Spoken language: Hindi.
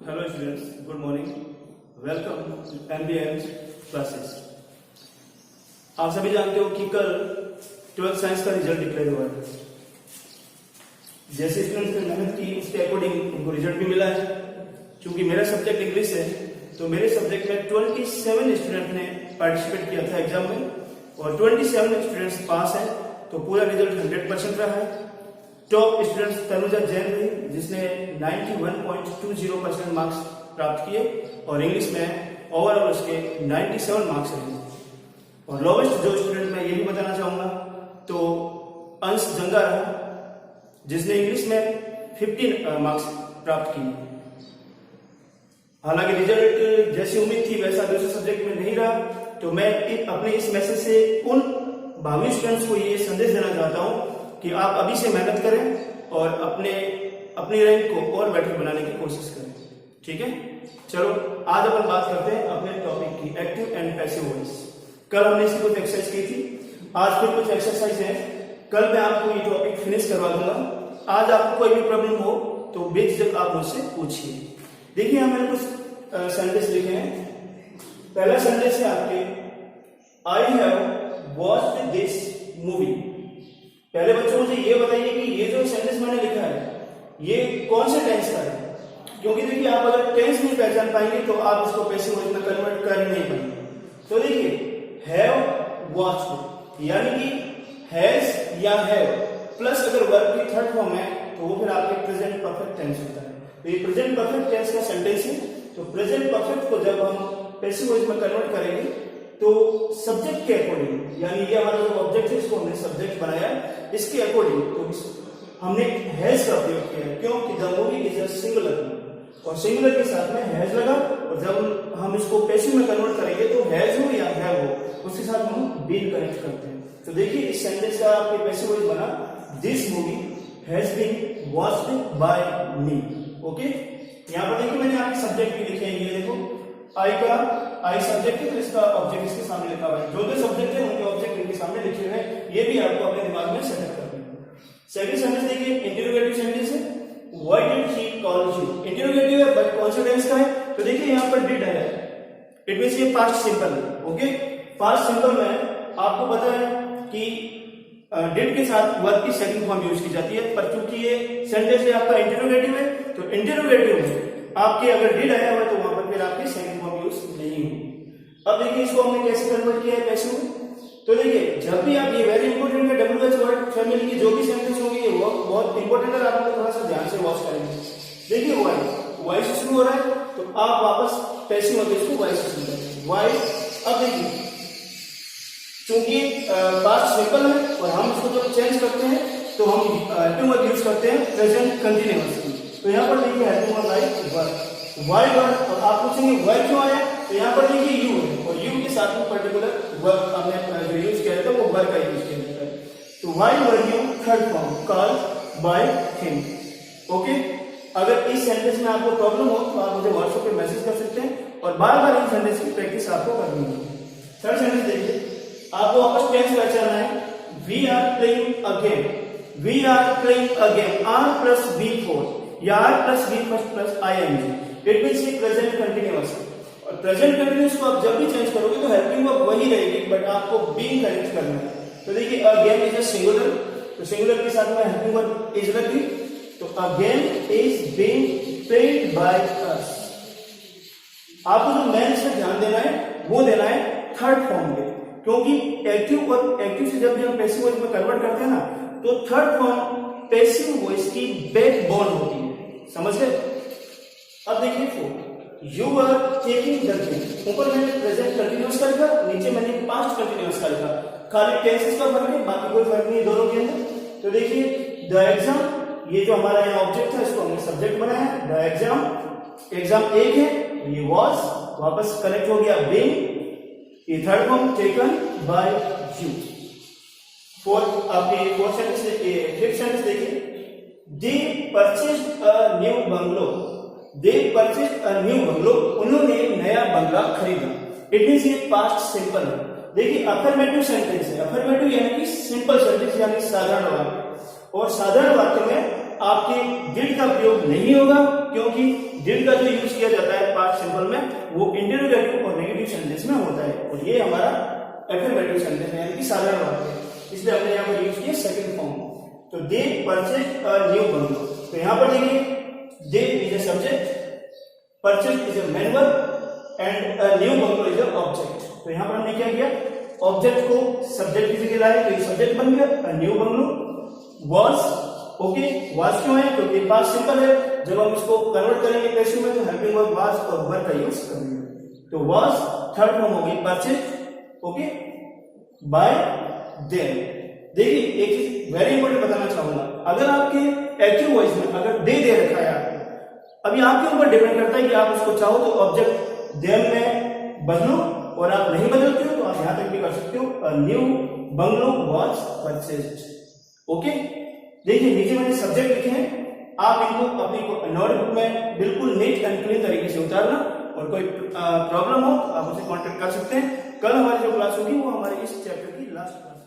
Hello students, good morning. Welcome to MBM classes. आप सभी जानते हो कि कल 12th साइंस का रिजल्ट डिक्लेयर हुआ है। जैसे स्टूडेंट्स ने मेहनत की उसके अकॉर्डिंग उनको रिजल्ट भी मिला है। क्योंकि मेरा सब्जेक्ट इंग्लिश है तो मेरे सब्जेक्ट में 27 स्टूडेंट ने पार्टिसिपेट किया था एग्जाम में और 27 स्टूडेंट्स पास हैं, तो पूरा रिजल्ट 100% रहा है। टॉप स्टूडेंट्स तनुजा जैन रही जिसने 91.20% मार्क्स प्राप्त किए और इंग्लिश में ओवरऑल उसके 97 मार्क्स रहे। और लोवेस्ट जो स्टूडेंट मैं ये भी बताना चाहूंगा तो अंश जंगा रहा जिसने इंग्लिश में 15 मार्क्स प्राप्त किए। हालांकि रिजल्ट जैसी उम्मीद थी वैसा दूसरे सब्जेक्ट में नहीं रहा, तो मैं अपने इस मैसेज से उन भावी स्टूडेंट्स को ये संदेश देना चाहता हूं कि आप अभी से मेहनत करें और अपनी रैंक को और बेटर बनाने की कोशिश करें। ठीक है, चलो आज अपन बात करते हैं अपने टॉपिक की, एक्टिव एंड पैसिव वॉइस। कल हमने इसकी कुछ एक्सरसाइज की थी, आज फिर कुछ एक्सरसाइज है। कल मैं आपको ये टॉपिक फिनिश करवा दूंगा। आज आपको कोई भी प्रॉब्लम हो तो बेझिझक आप मुझसे पूछिए। देखिए यहाँ मैंने कुछ सेंटेंस लिखे हैं। पहला सेंटेंस है आपके, I have watched this movie. पहले बच्चों मुझे ये बताइए कि ये जो सेंटेंस मैंने लिखा है ये कौन से टेंस का है, क्योंकि देखिए आप अगर टेंस नहीं पहचान पाएंगे तो आप इसको पैसिव वॉइस में कन्वर्ट कर नहीं पाएंगे। तो देखिए हैव वॉच्ड यानी कि हैज या हैव प्लस अगर वर्ब की थर्ड फॉर्म है तो वो फिर आपके प्रेजेंट परफेक्ट टेंस होता है। तो ये प्रेजेंट परफेक्ट टेंस का सेंटेंस है। तो प्रेजेंट परफेक्ट को जब हम पैसिव वॉइस में कन्वर्ट करेंगे तो सब्जेक्ट के अकॉर्डिंग, यानी ये हमारा जो ऑब्जेक्ट है इसको हमने सब्जेक्ट बनाया, इसके अकॉर्डिंग तो हमने हैज का प्रयोग किया है। क्यों कि the movie is a singular और सिंगुलर के साथ में हैज लगा, और जब हम इसको पैसिव में कन्वर्ट करेंगे तो हैज हो या हैव हो उसके साथ हम बीन कनेक्ट करते हैं। तो देखिए इस सेंटेंस का आपके पैसिव वॉइस बना, this movie has been watched by me. Okay, यहाँ पर देखिए मैंने आपके सब्जेक्ट भी लिखे हैं, ये देखो आई का आई सब्जेक्ट है तो इसका ऑब्जेक्ट इसके सामने लिखा हुआ है। जो जो सब्जेक्ट है उनके ऑब्जेक्ट इनके सामने लिखे हुए हैं, ये भी आपको अपने दिमाग में सेटअप करना है। सेकंड सेंटेंस देखिए, इंटरोगेटिव सेंटेंस है, why did he call you. Interrogative है बट कौन से टेंस का है, तो देखिए यहाँ पर डिड है, इट मींस ये पास्ट सिंपल है। ओके, पास्ट सिंपल में आपको पता है कि डिड के साथ वर्ब की सेकंड फॉर्म यूज की जाती है, पर चूंकि ये सेंटेंस है आपका इंटरोगेटिव है तो इंटरोगेटिव में आपके अगर डिड आया हुआ तो वहां पर फिर आपकी सेकंड फॉर्म यूज नहीं होगी। अब देखिए इसको हमने कैसे कन्वर्ट किया है पैसिव। तो देखिए जब भी आप ये वेरी इंपॉर्टेंट है WH वर्ड फैमिली की जो भी सेंटेंस होगी वो बहुत इंपॉर्टेंट है, आप थोड़ा सा ध्यान से वॉच करेंगे। देखिए वाई से शुरू हो रहा है तो आप वापस पैसिव होते इसको वाई से शुरू करेंगे, वाई। अब देखिए चूंकि पास्ट सिंपल है और हम इसको जब चेंज करते हैं तो हम हेल्पिंग वर्ब यूज करते हैं प्रेजेंट कंटिन्यूअस की। तो यहाँ पर देखिए helping verb like verb, by word. अब आप पूछेंगे वाई क्यों आया, तो यहाँ पर देखिए यू है और यू के साथ में पर्टिकुलर वर्ब हमने जो यूज किया था वो वर्ब का यूज किया जाता है। तो why were you third form called by him. Okay, अगर इस सेंटेंस में आपको प्रॉब्लम हो तो आप मुझे व्हाट्सएप पे मैसेज कर सकते हैं और बार बार इन सेंटेंस की प्रैक्टिस आपको करनी होगी। थर्ड सेंटेंस देखिए, आपको वापस टेंस पहचानना है, we are playing a game. We are playing a game, are plus V four या are plus V first plus ING, it means ये प्रेजेंट कंटिन्यूअस है। और प्रेजेंट कंटिन्यूअस को आप जब भी चेंज करोगे तो हेल्पिंग वर्ब वही रहेगी बट आपको बीइंग कनेक्ट करना है। तो देखिए a game is a singular, तो सिंगुलर के साथ में हेल्पिंग वर्ब इज लगी, तो a game is being played by us. आपको जो मेन इसमें ध्यान देना है वो देना है थर्ड फॉर्म में, क्योंकि एक्टिव और एक्टिव से जब भी हम पैसिव वॉइस में कन्वर्ट करते हैं ना तो थर्ड फॉर्म पैसिव वॉइस की बैकबोन होती है, समझ गए। अब देखिए you are taking the game, ऊपर मैंने प्रेजेंट कंटिन्यूअस का लिखा, नीचे मैंने पास्ट कंटिन्यूअस का लिखा, खाली टेंसेस का फर्क है, बाकी कोई फर्क नहीं है दोनों के अंदर। तो देखिए द एग्जाम, ये जो हमारा यहाँ ऑब्जेक्ट है इसको हमने सब्जेक्ट बनाया, द एग्जाम, एग्जाम एक है, ये वाज वापस कनेक्ट हो गया बीइंग, ये third form taken by you. Fourth आपके फोर्थ सेंटेंस देखिए, फिफ्थ सेंटेंस देखिए, they purchased a new bungalow. They purchased a new bungalow, उन्होंने नया बंगला खरीदा। इट मींस ये पास्ट सिंपल है। देखिए अफर्मेटिव सेंटेंस है, अफर्मेटिव यानी कि सिंपल सेंटेंस यानी साधारण वाक्य, और साधारण वाक्य में आपके डिड का प्रयोग नहीं होगा, क्योंकि डिड का जो यूज किया जाता है पास्ट सिंपल में वो इंटरोगेटिव और नेगेटिव सेंटेंस में होता है, और ये हमारा एफर्मेटिव सेंटेंस है, यानी कि साधारण वाक्य है, इसलिए हमने यहाँ पर यूज किया सेकंड फॉर्म। तो they purchase a new bungalow, तो यहाँ पर देखिए they is a subject, purchase is a main verb and a new bungalow is a object. तो यहाँ पर हमने क्या किया, ऑब्जेक्ट को सब्जेक्ट की जगह लाए, तो ये सब्जेक्ट बन गया, अ new bungalow. Was, okay, was क्यों है, क्योंकि पास्ट सिंपल है, जब हम इसको कन्वर्ट करेंगे पैसिव में तो हेल्पिंग वर्ब वाज और वर का यूज करेंगे। तो वाज थर्ड फॉर्म हो गई परचेज, ओके, बाय देम। देखिए एक चीज वेरी इंपॉर्टेंट बताना चाहूंगा, अगर आपके एक्टिव वॉइस में अगर दे रखा है आपको, अभी आपके ऊपर डिपेंड करता है कि आप उसको चाहो तो ऑब्जेक्ट देम में बदलो, और आप नहीं बदलते हो तो आप यहां तक भी कर सकते हो, अ new bungalow was purchased, okay. देखिए नीचे मैंने सब्जेक्ट लिखे हैं, आप इनको अपनी नोटबुक में बिल्कुल नीट एंड क्लीन तरीके से उतारना, और कोई प्रॉब्लम हो तो आप मुझे कांटेक्ट कर सकते हैं। कल हमारी जो क्लास होगी वो हमारे इस चैप्टर की लास्ट क्लास